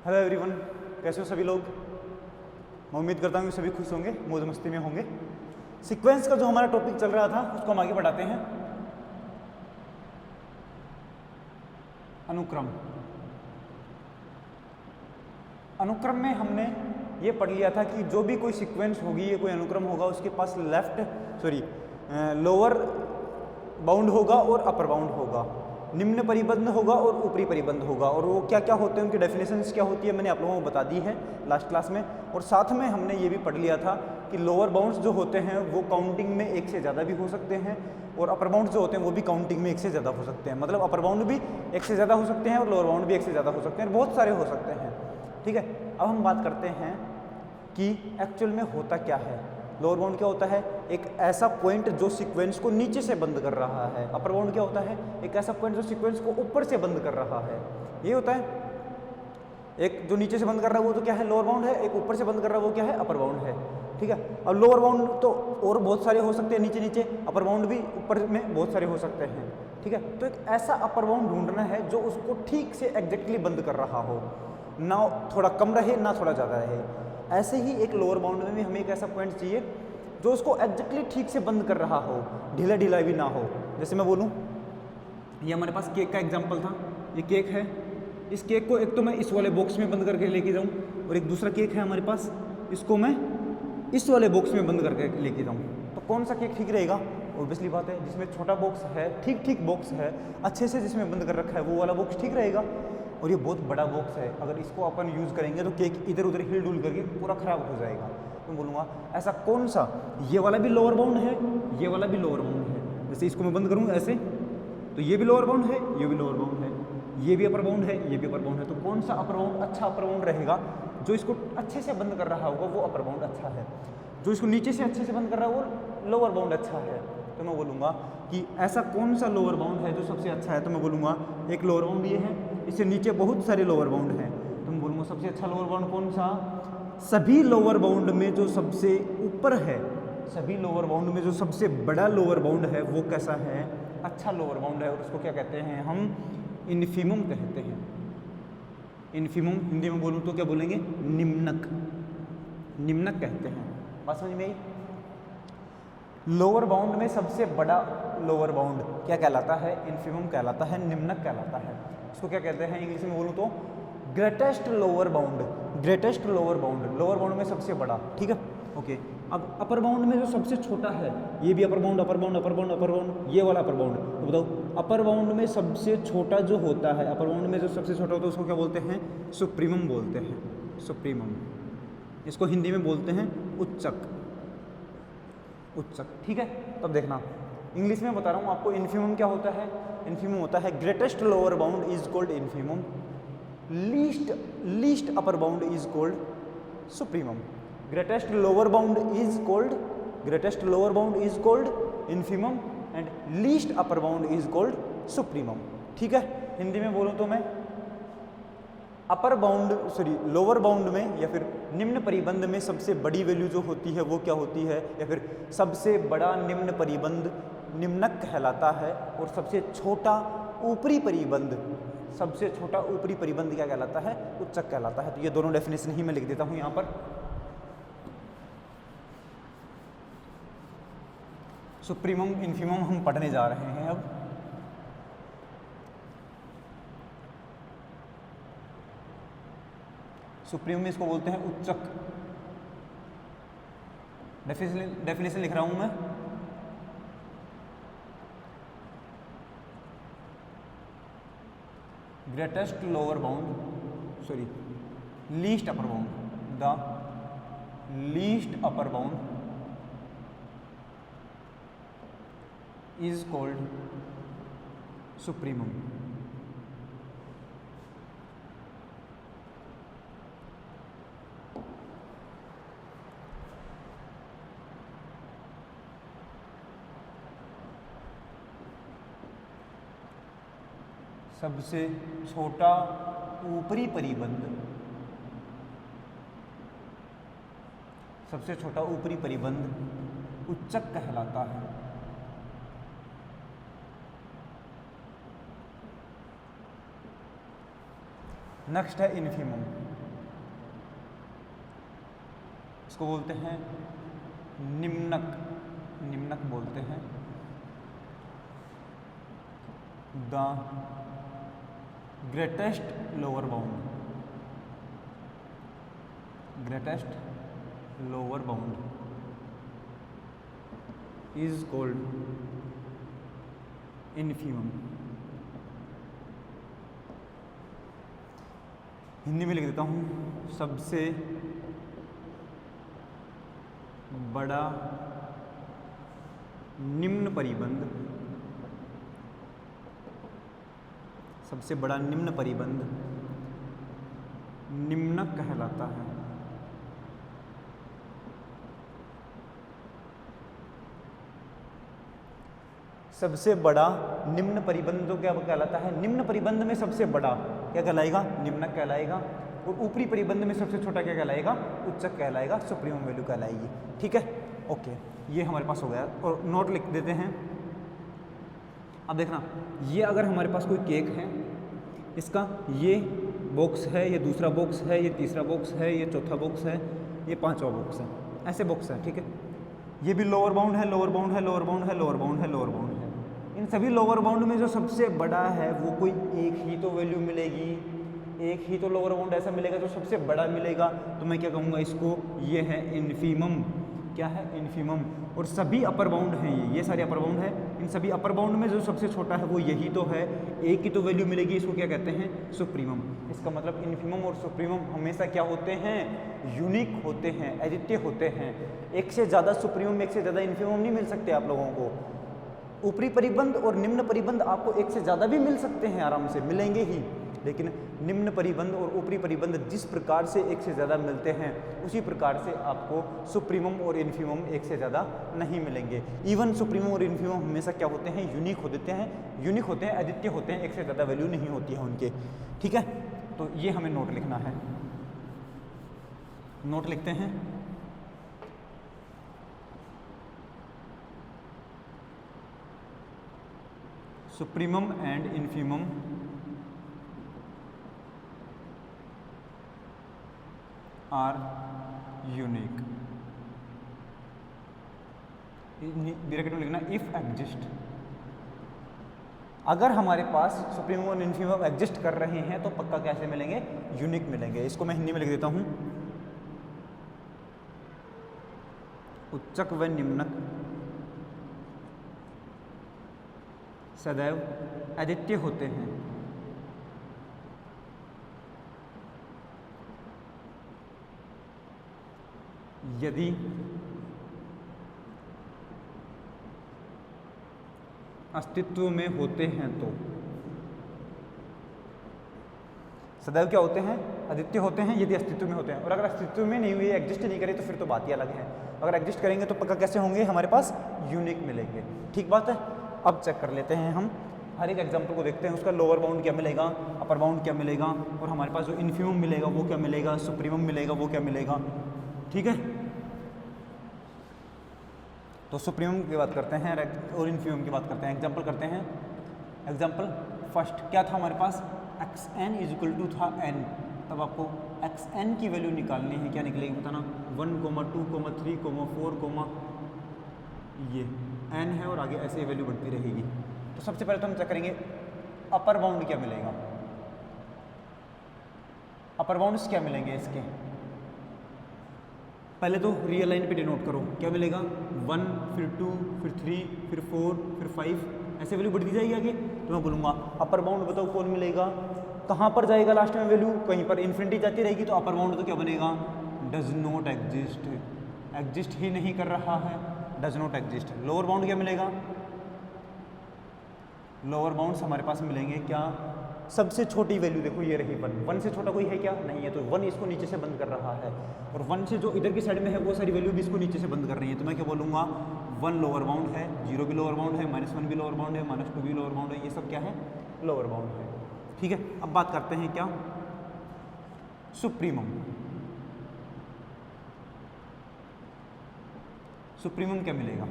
Hello everyone, कैसे हो सभी लोग। मैं उम्मीद करता हूँ कि सभी खुश होंगे, मौज मस्ती में होंगे। सीक्वेंस का जो हमारा टॉपिक चल रहा था उसको हम आगे बढ़ाते हैं। अनुक्रम। अनुक्रम में हमने ये पढ़ लिया था कि जो भी कोई सीक्वेंस होगी, ये कोई अनुक्रम होगा, उसके पास लोअर बाउंड होगा और अपर बाउंड होगा, निम्न परिबंध होगा और ऊपरी परिबंध होगा। और वो क्या क्या होते हैं, उनकी डेफिनेशंस क्या होती है, मैंने आप लोगों को बता दी है लास्ट क्लास में। और साथ में हमने ये भी पढ़ लिया था कि लोअर बाउंड्स जो होते हैं वो काउंटिंग में एक से ज़्यादा भी हो सकते हैं, और अपर बाउंड्स जो होते हैं वो भी काउंटिंग में एक से ज़्यादा हो सकते हैं। मतलब अपर बाउंड भी एक से ज़्यादा हो सकते हैं और लोअर बाउंड भी एक से ज़्यादा हो सकते हैं, बहुत सारे हो सकते हैं। ठीक है, अब हम बात करते हैं कि एक्चुअल में होता क्या है। लोअर बाउंड क्या होता है? एक ऐसा पॉइंट जो सीक्वेंस को नीचे से बंद कर रहा है। अपर बाउंड क्या होता है? एक ऐसा पॉइंट जो सीक्वेंस को ऊपर से बंद कर रहा है। ये होता है। एक जो नीचे से बंद कर रहा है वो तो क्या है? लोअर बाउंड है। एक ऊपर से बंद कर रहा है वो क्या है? अपर बाउंड है। ठीक है, अब लोअर बाउंड तो और बहुत सारे हो सकते हैं, नीचे नीचे। अपर बाउंड भी ऊपर में बहुत सारे हो सकते हैं। ठीक है, तो एक ऐसा अपर बाउंड ढूंढना है जो उसको ठीक से एग्जैक्टली बंद कर रहा हो, ना थोड़ा कम रहे ना थोड़ा ज़्यादा रहे। ऐसे ही एक लोअर बाउंड में भी हमें एक ऐसा पॉइंट चाहिए जो उसको एग्जैक्टली ठीक से बंद कर रहा हो, ढीला ढीला भी ना हो। जैसे मैं बोलूँ, ये हमारे पास केक का एग्जांपल था। ये केक है, इस केक को एक तो मैं इस वाले बॉक्स में बंद करके लेके जाऊँ, और एक दूसरा केक है हमारे पास, इसको मैं इस वाले बॉक्स में बंद करके लेके जाऊँ। तो कौन सा केक ठीक रहेगा? ऑब्वियसली बात है, जिसमें छोटा बॉक्स है, ठीक ठीक बॉक्स है, अच्छे से जिसमें बंद कर रखा है, वो वाला बॉक्स ठीक रहेगा। और ये बहुत बड़ा बॉक्स है, अगर इसको अपन यूज़ करेंगे तो केक इधर उधर हिल डुल करके पूरा ख़राब हो जाएगा। तो बोलूँगा ऐसा कौन सा, ये वाला भी लोअर बाउंड है, ये वाला भी लोअर बाउंड है। जैसे इसको मैं बंद करूँ ऐसे, तो ये भी लोअर बाउंड है, ये भी लोअर बाउंड है, ये भी अपर बाउंड है, ये भी अपर बाउंड है। तो कौन सा अपर बाउंड अच्छा अपर बाउंड रहेगा? जो इसको अच्छे से बंद कर रहा होगा वो अपर बाउंड अच्छा है, जो इसको नीचे से अच्छे से बंद कर रहा है वो लोअर बाउंड अच्छा है। तो मैं बोलूँगा कि ऐसा कौन सा लोअर बाउंड है जो सबसे अच्छा है? तो मैं बोलूँगा एक लोअर बाउंड ये है, इससे नीचे बहुत सारे लोअर बाउंड हैं। तो मैं बोलूँगा सबसे अच्छा लोअर बाउंड कौन सा? सभी लोअर बाउंड में जो सबसे ऊपर है, सभी लोअर बाउंड में जो सबसे बड़ा लोअर बाउंड है वो कैसा है? अच्छा लोअर बाउंड है। और उसको क्या कहते हैं? हम इन्फीमम कहते हैं। इन्फीमम हिंदी में बोलूँ तो क्या बोलेंगे? निम्नक, निम्नक कहते हैं। बात समझ में आई? लोअर बाउंड में सबसे बड़ा लोअर बाउंड क्या कहलाता है? इन्फीमम कहलाता है, निम्नक कहलाता है। इसको क्या कहते हैं इंग्लिश में बोलूँ तो? Greatest lower bound, greatest lower bound, lower bound में सबसे बड़ा। ठीक है, ओके। अब अपर बाउंड में जो सबसे छोटा है, ये भी upper bound, upper bound, upper bound, upper bound, ये वाला अपर बाउंड। तो बताओ अपर बाउंड में सबसे छोटा जो होता है, अपर बाउंड में जो सबसे छोटा होता है उसको क्या बोलते हैं? सुप्रीमम बोलते हैं, सुप्रीमम। इसको हिंदी में बोलते हैं उच्चक, उच्चक। ठीक है, तब देखना इंग्लिश में बता रहा हूँ आपको। इन्फीमम क्या होता है? इन्फीमम होता है greatest lower bound is called infimum, least upper bound is called supremum. Greatest lower bound is called, greatest lower bound is called infimum and least upper bound is called supremum. ठीक है, हिंदी में बोलूँ तो मैं upper bound lower bound में या फिर निम्न परिबंध में सबसे बड़ी वैल्यू जो होती है वो क्या होती है, या फिर सबसे बड़ा निम्न परिबंध निम्नक कहलाता है, और सबसे छोटा ऊपरी परिबंध, सबसे छोटा ऊपरी परिबंध क्या कहलाता है? उच्चक कहलाता है। तो ये दोनों डेफिनेशन ही मैं लिख देता हूँ यहाँ पर। सुप्रीमम इन्फीमम हम पढ़ने जा रहे हैं अब। सुप्रीमम में इसको बोलते हैं उच्चक। डेफिनेशन लिख रहा हूं मैं। Greatest lower bound, least upper bound, the least upper bound is called supremum. सबसे छोटा ऊपरी परिबंध, सबसे छोटा ऊपरी परिबंध उच्चक कहलाता है। नेक्स्ट है इन्फीमम। इसको बोलते हैं निम्नक, निम्नक बोलते हैं। The greatest lower bound, greatest lower bound is called infimum. Hindi में लिख देता हूँ, सबसे बड़ा निम्न परिबंध, सबसे बड़ा निम्न परिबंध निम्नक कहलाता है। सबसे बड़ा निम्न परिबंध तो क्या कहलाता है? निम्न परिबंध में सबसे बड़ा क्या कहलाएगा? निम्नक कहलाएगा। और ऊपरी परिबंध में सबसे छोटा क्या कहलाएगा? उच्चक कहलाएगा, सुप्रीमम वैल्यू कहलाएगी। ठीक है, ओके, ये हमारे पास हो गया। और नोट लिख देते हैं। अब देखना, ये अगर हमारे पास कोई केक है, इसका ये बॉक्स है, ये दूसरा बॉक्स है, ये तीसरा बॉक्स है, ये चौथा बॉक्स है, ये पांचवा बॉक्स है, ऐसे बॉक्स है। ठीक है, ये भी लोअर बाउंड है, लोअर बाउंड है, लोअर बाउंड है, लोअर बाउंड है, लोअर बाउंड है। इन सभी लोअर बाउंड में जो सबसे बड़ा है वो कोई एक ही तो वैल्यू मिलेगी, एक ही तो लोअर बाउंड ऐसा मिलेगा जो सबसे बड़ा मिलेगा। तो मैं क्या कहूँगा इसको? ये है इन्फीमम। क्या है? इन्फीमम। और सभी अपर बाउंड हैं, ये सारे अपर बाउंड है। इन सभी अपर बाउंड में जो सबसे छोटा है वो यही तो है, एक ही तो वैल्यू मिलेगी, इसको क्या कहते हैं? सुप्रीमम। इसका मतलब इन्फीमम और सुप्रीमम हमेशा क्या होते हैं? यूनिक होते हैं, अद्वितीय होते हैं। एक से ज़्यादा सुप्रीमम, एक से ज़्यादा इन्फीमम नहीं मिल सकते आप लोगों को। ऊपरी परिबंध और निम्न परिबंध आपको एक से ज़्यादा भी मिल सकते हैं, आराम से मिलेंगे ही, लेकिन निम्न परिबंध और ऊपरी परिबंध जिस प्रकार से एक से ज़्यादा मिलते हैं उसी प्रकार से आपको सुप्रीमम और इन्फीमम एक से ज़्यादा नहीं मिलेंगे। इवन सुप्रीमम और इन्फीमम हमेशा क्या होते हैं? यूनिक हो देते हैं, यूनिक होते हैं, अद्वितीय होते हैं, एक से ज़्यादा वैल्यू नहीं होती है उनके। ठीक है, तो ये हमें नोट लिखना है। नोट लिखते हैं। Supremum and infimum are unique. Bracket में लिखना इफ एग्जिस्ट। अगर हमारे पास सुप्रीमम और इन्फीमम एग्जिस्ट कर रहे हैं तो पक्का कैसे मिलेंगे? यूनिक मिलेंगे। इसको मैं हिंदी में लिख देता हूं, उच्चक व निम्नक सदैव अद्वितीय होते हैं। यदि अस्तित्व में होते हैं तो। सदैव क्या होते हैं? अद्वितीय होते हैं यदि अस्तित्व में होते हैं। और अगर अस्तित्व में नहीं हुए, एग्जिस्ट नहीं करे, तो फिर तो बात ही अलग है। अगर एग्जिस्ट करेंगे तो पक्का कैसे होंगे? हमारे पास यूनिक मिलेंगे। ठीक बात है। अब चेक कर लेते हैं हम, हर एक एग्जाम्पल को देखते हैं, उसका लोअर बाउंड क्या मिलेगा, अपर बाउंड क्या मिलेगा, और हमारे पास जो इन्फीमम मिलेगा वो क्या मिलेगा, सुप्रीमम मिलेगा वो क्या मिलेगा। ठीक है, तो सुप्रीमम की बात करते हैं और इन्फीमम की बात करते हैं। एग्जाम्पल करते हैं। एग्जाम्पल फर्स्ट क्या था हमारे पास? xn इक्वल टू था n। तब आपको xn की वैल्यू निकालनी है। क्या निकलेगी बताना? 1, 2, 3, 4, ये n है और आगे ऐसे वैल्यू बढ़ती रहेगी। तो सबसे पहले तो हम चेक करेंगे अपर बाउंड क्या मिलेगा। अपर बाउंड्स क्या मिलेंगे इसके? पहले तो रियल लाइन पे डिनोट करो। क्या मिलेगा? 1, फिर 2, फिर 3, फिर 4, फिर 5, ऐसे वैल्यू बढ़ती जाएगी आगे। तो मैं बोलूँगा अपर बाउंड बताओ कौन मिलेगा, कहाँ पर जाएगा लास्ट में वैल्यू? कहीं पर इन्फिनिटी जाती रहेगी। तो अपर बाउंड तो क्या बनेगा? डज नॉट एग्जिस्ट, एग्जिस्ट ही नहीं कर रहा है, does not exist. Lower bound क्या मिलेगा? लोअर बाउंड्स हमारे पास मिलेंगे क्या? सबसे छोटी वैल्यू देखो ये रही 1। 1 से छोटा कोई है क्या? नहीं है। तो 1 इसको नीचे से बंद कर रहा है, और 1 से जो इधर की साइड में है वो सारी वैल्यू भी इसको नीचे से बंद कर रही है। तो मैं क्या बोलूँगा? 1 लोअर बाउंड है, 0 भी लोअर बाउंड है, -1 भी लोअर बाउंड है, -2 भी लोअर बाउंड है। ये सब क्या है? लोअर बाउंड है। ठीक है, अब बात करते हैं क्या? सुप्रीमम। सुप्रीमम क्या मिलेगा?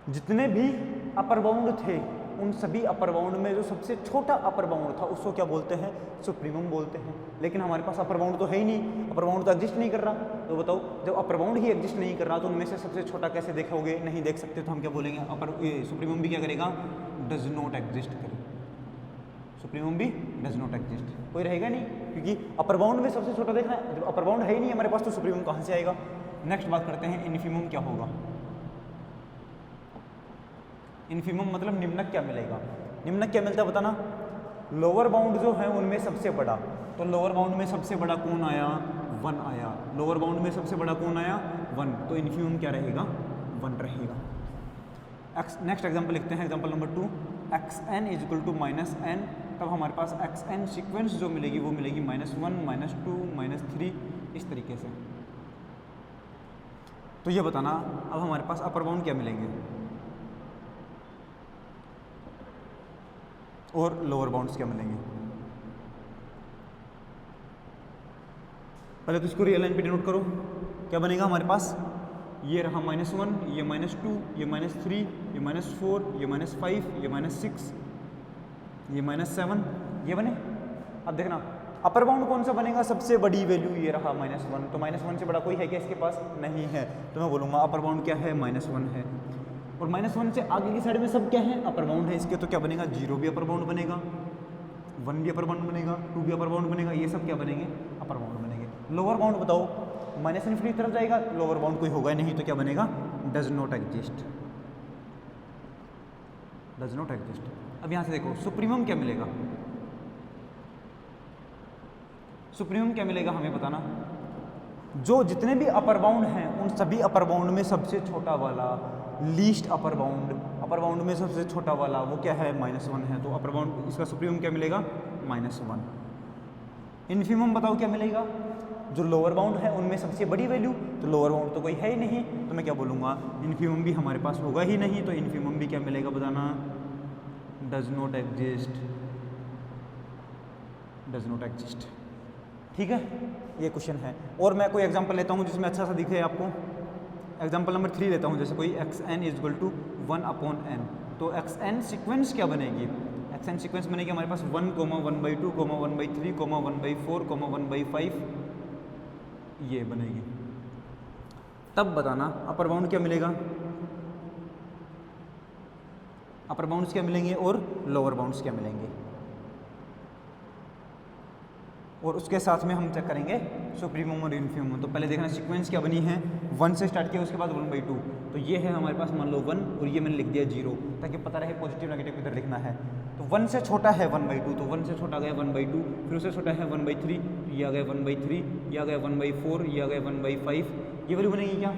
जितने भी अपर बाउंड थे उन सभी अपर बाउंड में जो सबसे छोटा अपर बाउंड था उसको क्या बोलते हैं, सुप्रीमम बोलते हैं। लेकिन हमारे पास अपर बाउंड तो है ही नहीं, अपर बाउंड तो एग्जिस्ट नहीं कर रहा। तो बताओ जब अपर बाउंड ही एग्जिस्ट नहीं कर रहा तो उनमें से सबसे छोटा कैसे देखोगे, नहीं देख सकते, तो हम क्या बोलेंगे, अपर सुप्रीमम भी क्या करेगा, डज नॉट एग्जिस्ट करेगा, सुप्रीमम भी डज नॉट एग्जिस्ट, कोई रहेगा नहीं, क्योंकि अपर बाउंड में सबसे छोटा देखना है, जब अपर बाउंड है ही नहीं हमारे पास तो सुप्रीमम कहाँ से आएगा। नेक्स्ट बात करते हैं इन्फीमम क्या होगा। इन्फीमम मतलब निम्नक क्या मिलेगा। निम्नक क्या मिलता है बताना, लोअर बाउंड जो है उनमें सबसे बड़ा, तो लोअर बाउंड में सबसे बड़ा कौन आया, 1 आया, लोअर बाउंड में सबसे बड़ा कौन आया, 1, तो इन्फीमम क्या रहेगा, 1 रहेगा। नेक्स्ट एग्जाम्पल लिखते हैं, example number 2, xn is equal to -n, तब हमारे पास xn सीक्वेंस जो मिलेगी वो मिलेगी -1, -2, -3 इस तरीके से। तो ये बताना अब हमारे पास अपर बाउंड क्या मिलेंगे और लोअर बाउंड्स क्या मिलेंगे। पहले तो इसको रियल लाइन पे डिनोट करो, क्या बनेगा हमारे पास, ये रहा -1, ये -2, ये -3, ये -4, ये -5, ये -6, ये -7, ये बने। अब देखना अपर बाउंड कौन सा बनेगा, सबसे बड़ी वैल्यू ये रहा -1, तो -1 से बड़ा कोई है क्या इसके पास, नहीं है, तो मैं बोलूँगा अपर बाउंड क्या है, -1 है। और -1 से आगे की साइड में सब क्या है, अपर बाउंड है इसके, तो क्या बनेगा, 0 भी अपर बाउंड बनेगा, 1 भी अपर बाउंड बनेगा, 2 भी अपर बाउंड बनेगा, ये सब क्या बनेंगे, अपर बाउंड बनेंगे। लोअर बाउंड बताओ, -∞ की तरफ जाएगा, लोअर बाउंड कोई होगा नहीं, तो क्या बनेगा, does not exist, does not exist. अब यहाँ से देखो सुप्रीमम क्या मिलेगा, सुप्रीमम क्या मिलेगा हमें बताना, जो जितने भी अपर बाउंड हैं उन सभी अपर बाउंड में सबसे छोटा वाला, लीस्ट अपर बाउंड में सबसे छोटा वाला वो क्या है, -1 है, तो अपर बाउंड इसका सुप्रीमम क्या मिलेगा, -1। इन्फीमम बताओ क्या मिलेगा, जो लोअर बाउंड है उनमें सबसे बड़ी वैल्यू, तो लोअर बाउंड तो कोई है ही नहीं, तो मैं क्या बोलूँगा, इन्फीमम भी हमारे पास होगा ही नहीं, तो इन्फीमम भी क्या मिलेगा बताना, does not exist, does not exist. ठीक है, ये क्वेश्चन है। और मैं कोई एग्जांपल लेता हूँ जिसमें अच्छा सा दिखे आपको, एग्जांपल नंबर 3 लेता हूँ, जैसे कोई xn is equal to 1/n, तो xn सीक्वेंस क्या बनेगी, xn सीक्वेंस बनेगी हमारे पास 1, 1/2, 1/3, 1/4, 1/5, ये बनेगी। तब बताना अपर बाउंड क्या मिलेगा, अपर बाउंड्स क्या मिलेंगे और लोअर बाउंड्स क्या मिलेंगे, और उसके साथ में हम चेक करेंगे सुप्रीमम और इन्फीमम। तो पहले देखना सीक्वेंस क्या बनी है, 1 से स्टार्ट किया, उसके बाद 1/2, तो ये है हमारे पास मान लो 1, और ये मैंने लिख दिया 0, ताकि पता रहे पॉजिटिव नेगेटिव किधर लिखना है। तो 1 से छोटा है 1/2, तो 1 से छोटा गया 1/2, फिर उससे छोटा है 1/3, ये आ गया 1/3, ये आ गया 1/4, ये आ गया 1/5, ये वैल्यू बनेगी क्या,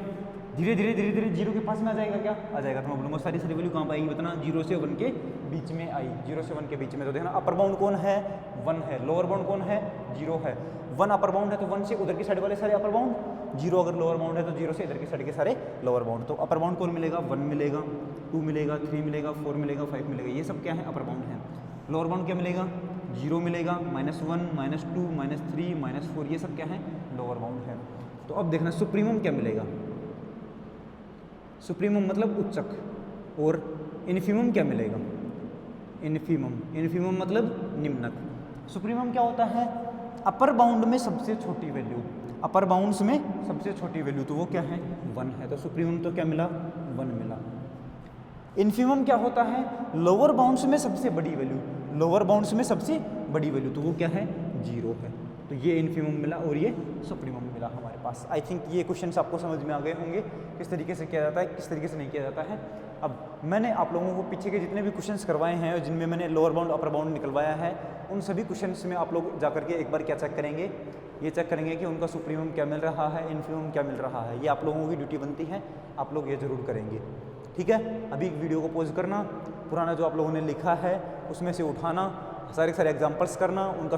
धीरे धीरे 0 के पास में आ जाएगा, क्या आ जाएगा, तो मैं बोलूँगा सारी वैल्यू कहाँ पाएंगी बताना, 0 से 1 के बीच में आई, 0 से 1 के बीच में। तो देखना अपर बाउंड कौन है, 1 है, लोअर बाउंड कौन है, 0 है। 1 अपर बाउंड है तो 1 से उधर की साइड वाले सारे अपर बाउंड, 0 अगर लोअर बाउंड है तो 0 से इधर की साइड के सारे लोअर बाउंड। तो अपर बाउंड कौन मिलेगा, 1 मिलेगा, 2 मिलेगा, 3 मिलेगा, 4 मिलेगा, 5 मिलेगा, ये सब क्या है, अपर बाउंड है। लोअर बाउंड क्या मिलेगा, 0 मिलेगा, -1, -2, -3, -4, ये सब क्या है, लोअर बाउंड है। तो अब देखना सुप्रीमम क्या मिलेगा, सुप्रीमम मतलब उच्चक, और इन्फीमम क्या मिलेगा, इन्फीमम मतलब निम्नक। सुप्रीमम क्या होता है, अपर बाउंड में सबसे छोटी वैल्यू, अपर बाउंड्स में सबसे छोटी वैल्यू, तो वो क्या है, 1 है, तो सुप्रीमम तो क्या मिला, 1 मिला। इन्फीमम क्या होता है, लोअर बाउंड्स में सबसे बड़ी वैल्यू, लोअर बाउंड्स में सबसे बड़ी वैल्यू, तो वो क्या है, 0 है। तो ये इन्फीमम मिला और ये सुप्रीमम मिला हमारे पास। आई थिंक ये क्वेश्चंस आपको समझ में आ गए होंगे, किस तरीके से किया जाता है, किस तरीके से नहीं किया जाता है। अब मैंने आप लोगों को पीछे के जितने भी क्वेश्चंस करवाए हैं, जिनमें मैंने लोअर बाउंड अपर बाउंड निकलवाया है, उन सभी क्वेश्चंस में आप लोग जा करके एक बार क्या चेक करेंगे, ये चेक करेंगे कि उनका सुप्रीमम क्या मिल रहा है, इन्फीमम क्या मिल रहा है। ये आप लोगों की ड्यूटी बनती है, आप लोग ये ज़रूर करेंगे। ठीक है, अभी वीडियो को पॉज करना, पुराना जो आप लोगों ने लिखा है उसमें से उठाना, सारे एग्जांपल्स करना, उनका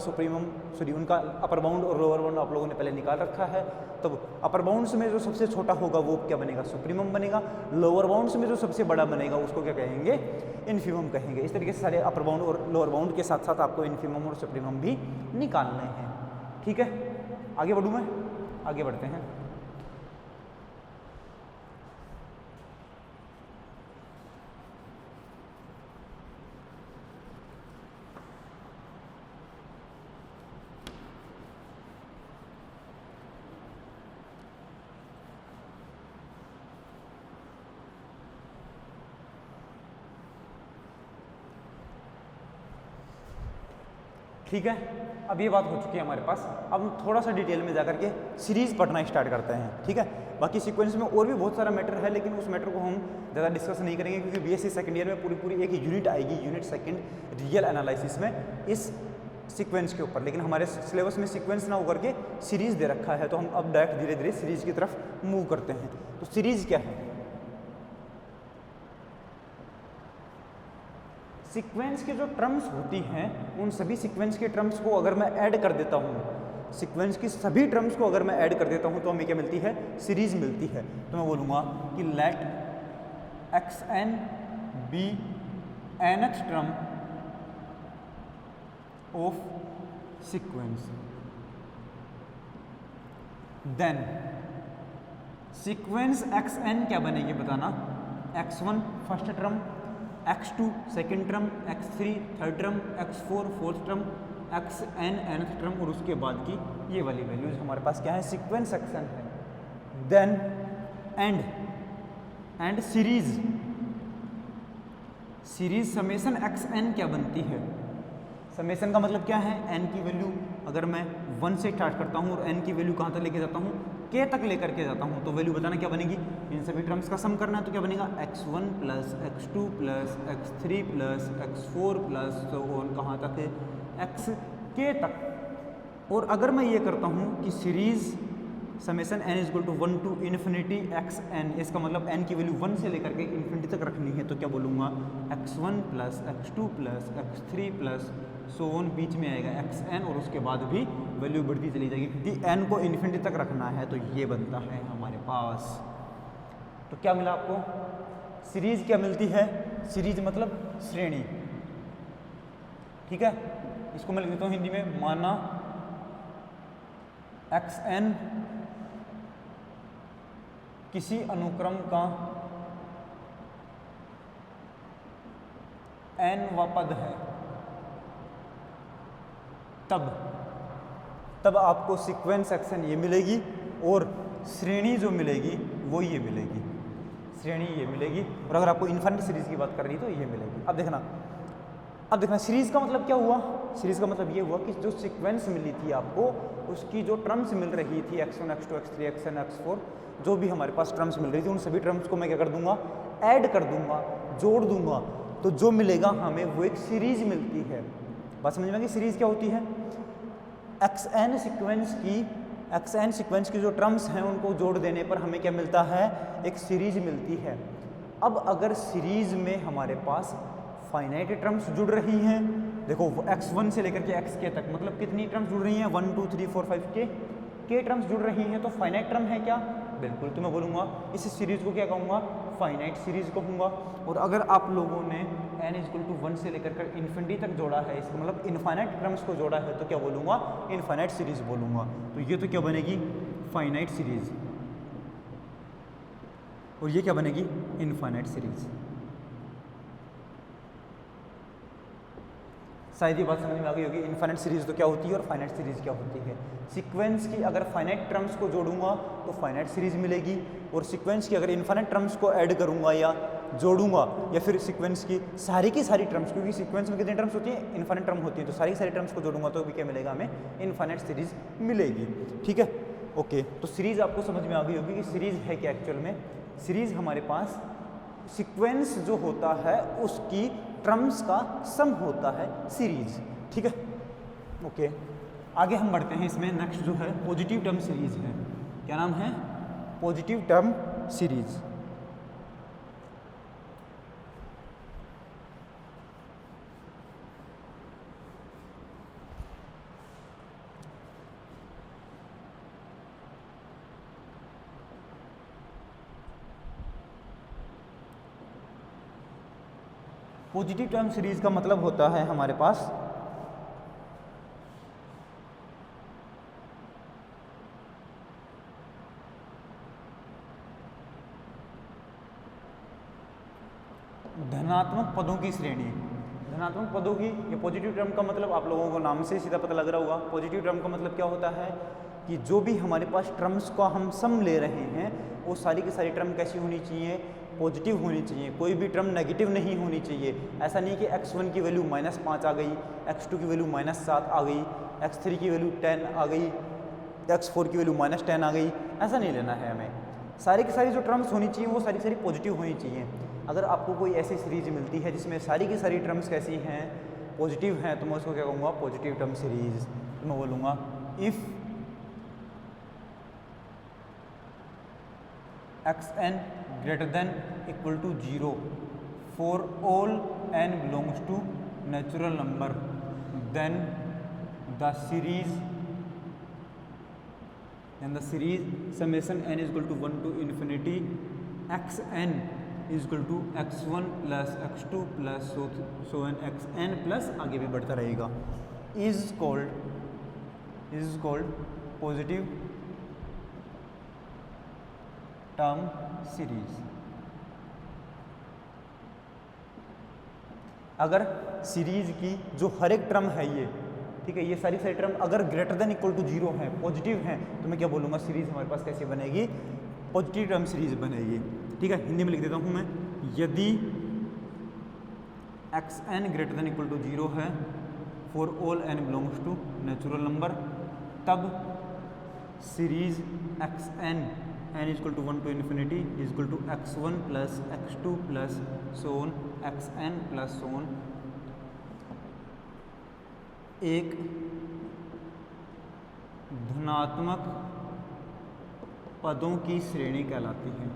उनका अपर बाउंड और लोअर बाउंड आप लोगों ने पहले निकाल रखा है। तो अपर बाउंड्स में जो सबसे छोटा होगा वो क्या बनेगा, सुप्रीमम बनेगा। लोअर बाउंड्स में जो सबसे बड़ा बनेगा उसको क्या कहेंगे, इन्फीमम कहेंगे। इस तरीके से सारे अपर बाउंड और लोअर बाउंड के साथ साथ आपको इन्फीमम और सुप्रीमम भी निकालने हैं। ठीक है, आगे बढ़ूँ मैं, आगे बढ़ते हैं। ठीक है, अब ये बात हो चुकी है हमारे पास। अब हम थोड़ा सा डिटेल में जाकर के सीरीज़ पढ़ना स्टार्ट करते हैं। ठीक है, बाकी सीक्वेंस में और भी बहुत सारा मैटर है, लेकिन उस मैटर को हम ज़्यादा डिस्कस नहीं करेंगे, क्योंकि बीएससी सेकंड ईयर में पूरी एक यूनिट आएगी, यूनिट सेकंड रियल एनालिसिस में इस सीक्वेंस के ऊपर। लेकिन हमारे सिलेबस में सीक्वेंस ना होकर के सीरीज़ दे रखा है, तो हम अब डायरेक्ट धीरे धीरे सीरीज़ की तरफ मूव करते हैं। तो सीरीज़ क्या है? सीक्वेंस के जो टर्म्स होती हैं, उन सभी सीक्वेंस के टर्म्स को अगर मैं ऐड कर देता हूँ, सीक्वेंस की सभी टर्म्स को अगर मैं ऐड कर देता हूँ, तो हमें क्या मिलती है? सीरीज मिलती है। तो मैं बोलूँगा कि let xn be nth term of sequence, then sequence xn क्या बनेगी बताना? x1 first term, x2 second term, x3 third term, x4 fourth term, xn nth term, और उसके बाद की ये वाली वैल्यूज हमारे पास क्या है? सीक्वेंस xn है। Then and series summation xn क्या बनती है? समेशन का मतलब क्या है? n की वैल्यू अगर मैं 1 से स्टार्ट करता हूँ और n की वैल्यू कहाँ तक लेके जाता हूँ? k तक लेकर के जाता हूँ, तो वैल्यू बताना क्या बनेगी? इन सभी टर्म्स का सम करना है, तो क्या बनेगा? x1 plus x2 plus x3 plus x4 plus तो कहाँ तक है? xk तक। और अगर मैं ये करता हूँ कि series summation n is equal to 1 to infinity xn, इसका मतलब n की वैल्यू 1 से लेकर के इन्फिनिटी तक रखनी है, तो क्या बोलूँगा? x1 plus x2 plus x3 plus so on, बीच में आएगा xn, और उसके बाद भी वैल्यू बढ़ती चली जाएगी, क्योंकि n को इन्फिनिटी तक रखना है। तो ये बनता है हमारे पास। तो क्या मिला आपको? सीरीज क्या मिलती है? सीरीज मतलब श्रेणी। ठीक है, इसको मैं लिख देता हूँ हिंदी में, माना xn किसी अनुक्रम का n वा पद है, तब आपको सीक्वेंस xn ये मिलेगी, और श्रेणी जो मिलेगी वो ये मिलेगी, श्रेणी ये मिलेगी। और अगर आपको इन्फिनिट सीरीज की बात कर रही है तो ये मिलेगी। अब देखना सीरीज का मतलब क्या हुआ? सीरीज का मतलब ये हुआ कि जो सीक्वेंस मिली थी आपको, उसकी जो टर्म्स मिल रही थी x1 x2 x3 xn x4, जो भी हमारे पास टर्म्स मिल रही थी, उन सभी टर्म्स को मैं क्या कर दूंगा? ऐड कर दूंगा, जोड़ दूंगा, तो जो मिलेगा हमें वो एक सीरीज मिलती है। बात समझ में आ गई? सीरीज क्या होती है? xn सीक्वेंस की जो टर्म्स हैं उनको जोड़ देने पर हमें क्या मिलता है? एक सीरीज मिलती है। अब अगर सीरीज में हमारे पास फाइनाइट टर्म्स जुड़ रही हैं, देखो x1 से लेकर के xk तक, मतलब कितनी टर्म्स जुड़ रही हैं? 1 2 3 4 5 k टर्म्स जुड़ रही हैं, तो फाइनाइट टर्म है क्या? बिल्कुल। तो मैं बोलूँगा इस सीरीज को क्या कहूँगा? फाइनाइट सीरीज कहूँगा। और अगर आप लोगों ने n इक्वल टू 1 से लेकर कर इन्फिनिटी तक जोड़ा है, इसका मतलब इनफाइनाइट टर्म्स को जोड़ा है, तो क्या बोलूँगा? इनफाइनाइट सीरीज बोलूँगा। तो ये तो क्या बनेगी? Finite series. और ये क्या बनेगी? Infinite series. शायद ये बात समझ में आ गई होगी। इनफाइनाइट सीरीज तो क्या होती है और फाइनाइट सीरीज क्या होती है। सीक्वेंस की अगर फाइनाइट टर्म्स को जोड़ूंगा तो फाइनाइट सीरीज मिलेगी, और सीक्वेंस की अगर इनफाइनाइट टर्म्स को ऐड करूंगा या जोड़ूंगा, या फिर सीक्वेंस की सारी टर्म्स, क्योंकि सीक्वेंस में कितनी टर्म्स होती हैं? इनफाइनाइट टर्म होती है, तो सारी टर्म्स को जोड़ूंगा तो भी क्या मिलेगा? हमें इनफाइनाइट सीरीज मिलेगी। ठीक है, ओके। तो सीरीज आपको समझ में आ गई होगी कि सीरीज है क्या एक्चुअल में। सीरीज हमारे पास सीक्वेंस जो होता है उसकी टर्म्स का सम होता है, सीरीज। ठीक है, ओके। आगे हम बढ़ते हैं। इसमें नेक्स्ट जो है पॉजिटिव टर्म सीरीज है। क्या नाम है? Positive term series. Positive term series का मतलब होता है हमारे पास धनात्मक पदों की श्रेणी। धनात्मक पदों की, ये पॉजिटिव टर्म का मतलब आप लोगों को नाम से सीधा पता लग रहा होगा। पॉजिटिव टर्म का मतलब क्या होता है कि जो भी हमारे पास टर्म्स का हम सम ले रहे हैं, वो सारी की सारी टर्म कैसी होनी चाहिए? पॉजिटिव होनी चाहिए, कोई भी टर्म नेगेटिव नहीं होनी चाहिए। ऐसा नहीं कि x1 की वैल्यू -5 आ गई, x2 की वैल्यू -7 आ गई, x3 की वैल्यू 10 आ गई, x4 की वैल्यू -10 आ गई, ऐसा नहीं लेना है हमें। सारी की सारी जो टर्म्स होनी चाहिए वो सारी पॉजिटिव होनी चाहिए। अगर आपको कोई ऐसी सीरीज मिलती है जिसमें सारी की सारी टर्म्स कैसी हैं, पॉजिटिव हैं, तो मैं उसको क्या कहूँगा, पॉजिटिव टर्म सीरीज। तो मैं बोलूँगा if xn greater than equal to 0 for all n belongs to natural number, then the series summation n is equal to 1 to infinity xn is equal to x1 plus x2 plus so on xn plus आगे भी बढ़ता रहेगा, is called positive term series. अगर series की जो हर एक term है ये, ठीक है, ये सारी टर्म अगर ग्रेटर देन इक्वल टू 0 है, पॉजिटिव हैं, तो मैं क्या बोलूँगा, सीरीज हमारे पास कैसे बनेगी, पॉजिटिव टर्म सीरीज बनेगी। ठीक है, हिंदी में लिख देता हूँ मैं, यदि xn greater than equal to 0 है for all n belongs to natural number, तब series xn n is equal to 1 to infinity is equal to x1 plus x2 plus so on xn plus so on एक धनात्मक पदों की श्रेणी कहलाती है।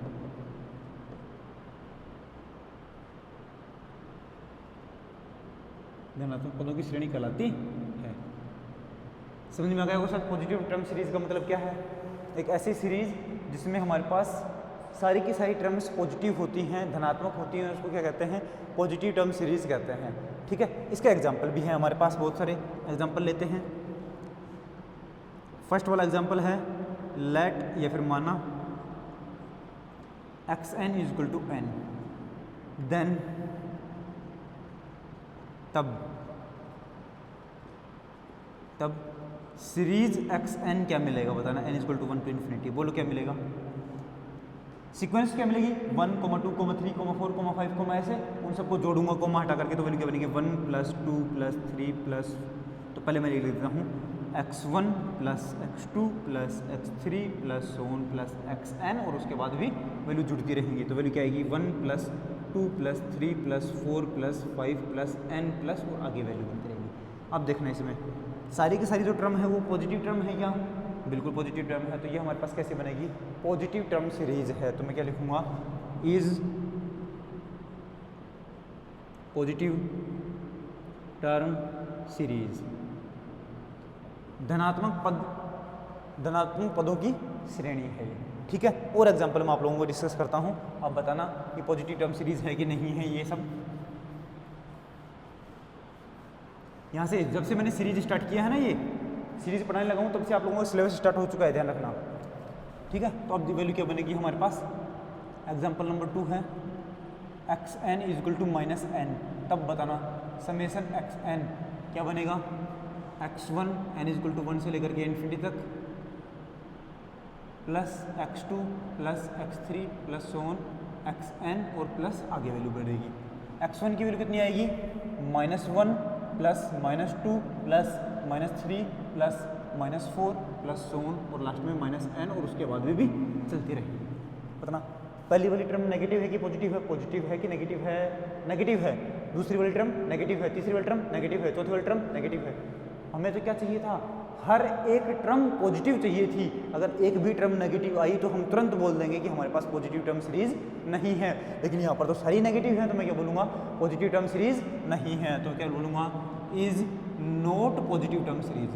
धनात्मक पदों की श्रेणी कहलाती है। समझ में आ गया होगा सर, पॉजिटिव टर्म सीरीज का मतलब क्या है, एक ऐसी सीरीज जिसमें हमारे पास सारी की सारी टर्म्स पॉजिटिव होती हैं, धनात्मक होती हैं, उसको क्या कहते हैं, पॉजिटिव टर्म सीरीज कहते हैं। ठीक है, इसका एग्जांपल भी है हमारे पास, बहुत सारे एग्जांपल लेते हैं। फर्स्ट वाला एग्जांपल है लेट या फिर माना xn is equal to n, then तब सीरीज xn क्या मिलेगा, बताना, n equal to 1 to infinity, बोलो क्या मिलेगा, सीक्वेंस क्या मिलेगी, 1, 2, 3, 4, 5, ऐसे उन सबको जोड़ूंगा, कोमा हटा करके, तो वैल्यू क्या बनेगी, 1 + 2 + 3 प्लस, तो पहले मैं लिख देता हूँ x1 + x2 + x3 + so on plus xn, और उसके बाद भी वैल्यू जुड़ती रहेंगी, तो वैल्यू क्या आएगी, 1 + 2 + 3 + 4 + 5 + n प्लस, और आगे वैल्यू बनती रहेगी। अब देखना इसमें सारी की सारी जो टर्म है वो पॉजिटिव टर्म है क्या, बिल्कुल पॉजिटिव टर्म है, तो ये हमारे पास कैसे बनेगी, पॉजिटिव टर्म सीरीज है। तो मैं क्या लिखूंगा, इज पॉजिटिव टर्म सीरीज, धनात्मक पदों की श्रेणी है ये। ठीक है, और एग्जांपल मैं आप लोगों को डिस्कस करता हूँ, आप बताना कि पॉजिटिव टर्म सीरीज है कि नहीं है। ये सब यहाँ से जब से मैंने सीरीज स्टार्ट किया है ना, ये सीरीज पढ़ाने लगा हूँ, तब से आप लोगों का सिलेबस स्टार्ट हो चुका है, ध्यान रखना। ठीक है, तो अब वैल्यू क्या बनेगी हमारे पास, एग्जांपल नंबर 2 है xn is equal to -n, तब बताना समेशन xn क्या बनेगा, x1 n is equal to 1 से लेकर के इन्फिनिटी तक plus x2 plus x3 plus so on xn, और प्लस आगे वैल्यू बढ़ेगी। x1 की वैल्यू कितनी आएगी, -1 plus -2 plus -3 plus -4 plus so on, और लास्ट में -n, और उसके बाद भी चलती रहेगी। बताना पहली वाली टर्म नेगेटिव है कि पॉजिटिव है, पॉजिटिव है कि नेगेटिव है, नेगेटिव है। दूसरी वाली टर्म नेगेटिव है, तीसरी वाली टर्म नेगेटिव है, चौथी वाली टर्म नेगेटिव है। हमें तो क्या चाहिए था, हर एक टर्म पॉजिटिव चाहिए थी। अगर एक भी टर्म नेगेटिव आई तो हम तुरंत बोल देंगे कि हमारे पास पॉजिटिव टर्म सीरीज नहीं है, लेकिन यहाँ पर तो सारी नेगेटिव है, तो मैं क्या बोलूँगा, पॉजिटिव टर्म सीरीज नहीं है। तो क्या बोलूँगा, is not positive term series.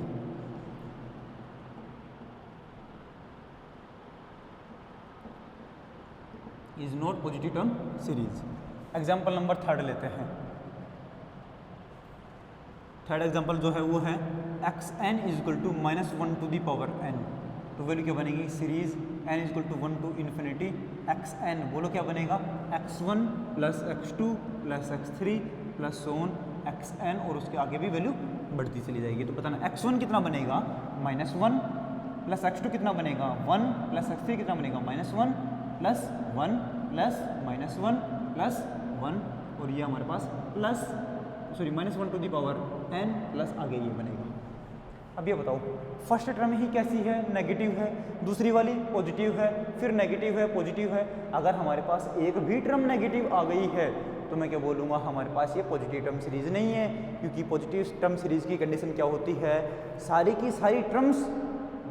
Is not positive term series. Example number 3 लेते हैं। थर्ड एग्जाम्पल जो है वो है xn is equal to -1 to the power n, तो वैल्यू क्या बनेगी, series n is equal to 1 to infinity xn, बोलो क्या बनेगा, x1 plus x2 plus x3 plus so on xn, और उसके आगे भी वैल्यू बढ़ती चली जाएगी। तो बताना x1 कितना बनेगा, -1 प्लस x2 कितना बनेगा, 1 प्लस x3 कितना बनेगा, -1 प्लस 1 प्लस -1 प्लस 1 और ये हमारे पास plus -1 to the power n plus आगे ये बनेगा। अब ये बताओ फर्स्ट टर्म ही कैसी है, नेगेटिव है, दूसरी वाली पॉजिटिव है, फिर नेगेटिव है, पॉजिटिव है। अगर हमारे पास एक भी टर्म नेगेटिव आ गई है तो मैं क्या बोलूँगा, हमारे पास ये पॉजिटिव टर्म सीरीज़ नहीं है, क्योंकि पॉजिटिव टर्म सीरीज़ की कंडीशन क्या होती है, सारी की सारी terms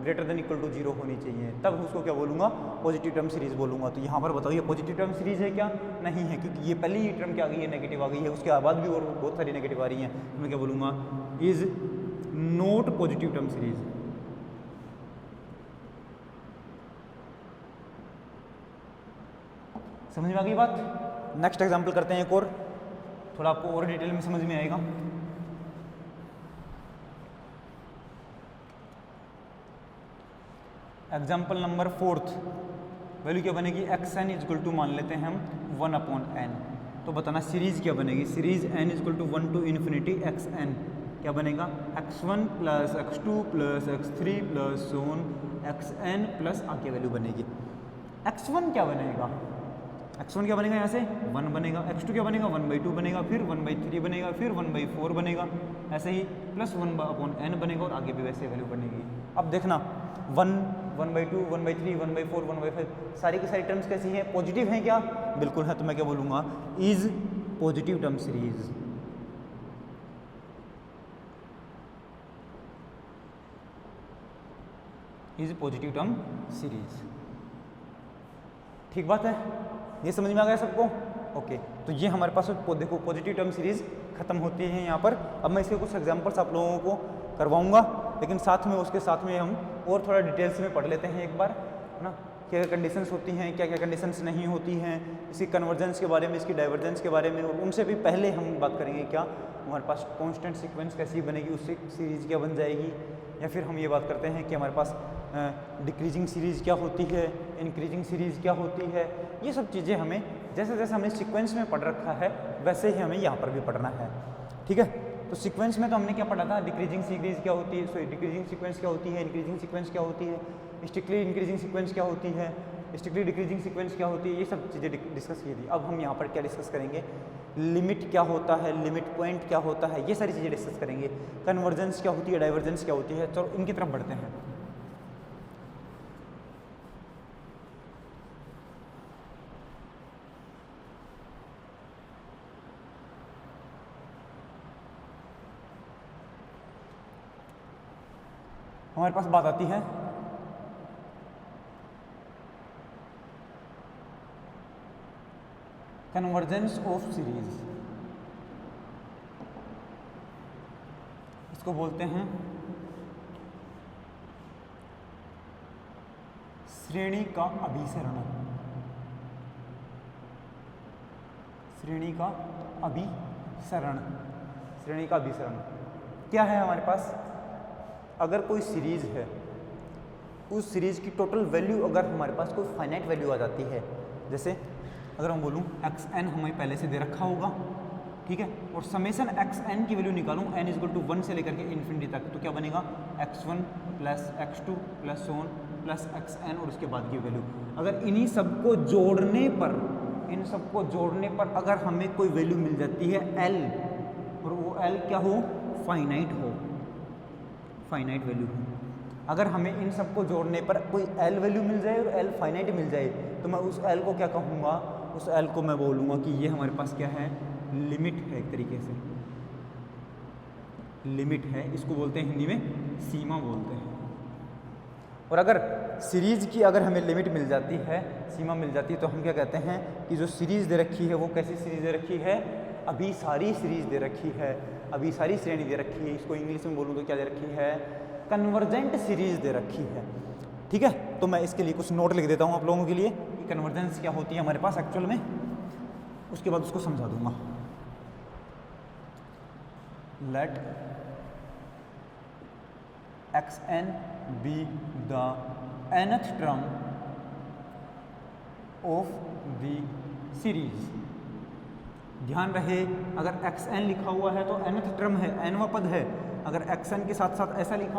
greater than equal to 0 होनी चाहिए, तब उसको क्या बोलूँगा, पॉजिटिव टर्म सीरीज़ बोलूँगा। तो यहाँ पर बताओ ये पॉजिटिव टर्म सीरीज़ है क्या, नहीं है, क्योंकि ये पहली ही टर्म क्या आ गई है, नेगेटिव आ गई है, उसके बाद भी और बहुत सारी नेगेटिव आ रही हैं। तो मैं क्या बोलूँगा, is not positive term series. समझ में आ गई बात। नेक्स्ट एग्जाम्पल करते हैं एक और, थोड़ा आपको और डिटेल में समझ में आएगा। एग्जाम्पल नंबर 4, वैल्यू क्या बनेगी, एक्स एन इजक्वल टू मान लेते हैं हम 1/n। तो बताना सीरीज क्या बनेगी, series n is equal to 1 to infinity x n क्या बनेगा, x1 plus x2 plus x3 plus so on xn plus आगे वैल्यू बनेगी। x1 क्या बनेगा, x1 क्या बनेगा, यहाँ से 1 बनेगा, x2 क्या बनेगा 1/2 बनेगा, फिर 1/3 बनेगा, फिर 1/4 बनेगा, ऐसे ही प्लस 1/n बनेगा और आगे भी वैसे वैल्यू बनेगी। अब देखना 1, 1/2, 1/3, 1/4, 1/5 सारी की सारी टर्म्स कैसी हैं, पॉजिटिव हैं क्या, बिल्कुल है। तो मैं क्या बोलूँगा, is positive term series. Is positive term series, ठीक बात है, ये समझ में आ गया सबको। ओके, तो ये हमारे पास देखो पॉजिटिव टर्म सीरीज खत्म होती है यहाँ पर। अब मैं इसके कुछ एग्जांपल्स आप लोगों को करवाऊंगा, लेकिन साथ में उसके साथ में हम और थोड़ा डिटेल्स में पढ़ लेते हैं एक बार, है ना, क्या क्या कंडीशंस होती हैं, क्या क्या कंडीशंस नहीं होती हैं, इसकी कन्वर्जेंस के बारे में, इसकी डाइवर्जेंस के बारे में, और उनसे भी पहले हम बात करेंगे क्या हमारे पास कांस्टेंट सीक्वेंस कैसी बनेगी, उससे सीरीज़ क्या बन जाएगी, या फिर हम ये बात करते हैं कि हमारे पास डिक्रीजिंग सीरीज़ क्या होती है, इंक्रीजिंग सीरीज़ क्या होती है। ये सब चीज़ें हमें जैसे जैसे हमने सीक्वेंस में पढ़ रखा है वैसे ही हमें यहाँ पर भी पढ़ना है, ठीक है। तो सीक्वेंस में तो हमने क्या पढ़ा था, डिक्रीजिंग सीरीज क्या होती है, सॉरी डिक्रीजिंग सीक्वेंस क्या होती है, इंक्रीजिंग सीक्वेंस क्या होती है, स्ट्रिक्टली इंक्रीजिंग सीक्वेंस क्या होती है, स्ट्रिक्टली डिक्रीजिंग सीक्वेंस क्या होती है, ये सब चीज़ें डिस्कस की थी। अब हम यहाँ पर क्या डिस्कस करेंगे, लिमिट क्या होता है, लिमिट पॉइंट क्या होता है, ये सारी चीज़ें डिस्कस करेंगे। कन्वर्जेंस क्या होती है, डाइवर्जेंस क्या होती है, चलो इनकी तरफ बढ़ते हैं। हमारे पास बात आती है कन्वर्जेंस ऑफ सीरीज, इसको बोलते हैं श्रेणी का अभिसरण, श्रेणी का अभिसरण, श्रेणी का अभिसरण क्या है हमारे पास, अगर कोई सीरीज़ है, उस सीरीज़ की टोटल वैल्यू अगर हमारे पास कोई फाइनाइट वैल्यू आ जाती है, जैसे अगर हम बोलूँ xn हमें पहले से दे रखा होगा, ठीक है, और समेशन xn की वैल्यू निकालूँ n इक्वल टू 1 से लेकर के इन्फिनिटी तक, तो क्या बनेगा x1 plus x2 plus so on plus xn और उसके बाद की वैल्यू। अगर इन्हीं सबको जोड़ने पर, इन सबको जोड़ने पर अगर हमें कोई वैल्यू मिल जाती है l, और वो l क्या हो, फाइनाइट हो, फाइनाइट वैल्यू हो, अगर हमें इन सबको जोड़ने पर कोई l वैल्यू मिल जाए और l फाइनाइट मिल जाए, तो मैं उस l को क्या कहूँगा, उस l को मैं बोलूँगा कि ये हमारे पास क्या है, लिमिट है, एक तरीके से लिमिट है, इसको बोलते हैं हिंदी में सीमा बोलते हैं। और अगर सीरीज़ की अगर हमें लिमिट मिल जाती है, सीमा मिल जाती है, तो हम क्या कहते हैं कि जो सीरीज़ दे रखी है वो कैसी सीरीज़ दे रखी है, अभी सारी सीरीज़ दे रखी है, अभी सारी श्रेणी दे रखी है, इसको इंग्लिश में बोलूँ तो क्या दे रखी है, कन्वर्जेंट सीरीज़ दे रखी है, ठीक है। तो मैं इसके लिए कुछ नोट लिख देता हूँ आप लोगों के लिए कि कन्वर्जेंस क्या होती है हमारे पास एक्चुअल में, उसके बाद उसको समझा दूंगा। Let xn be the nth term of the series. ध्यान रहे अगर xn लिखा हुआ है तो nth टर्म है, nवां पद है, अगर xn के साथ साथ ऐसा लिखा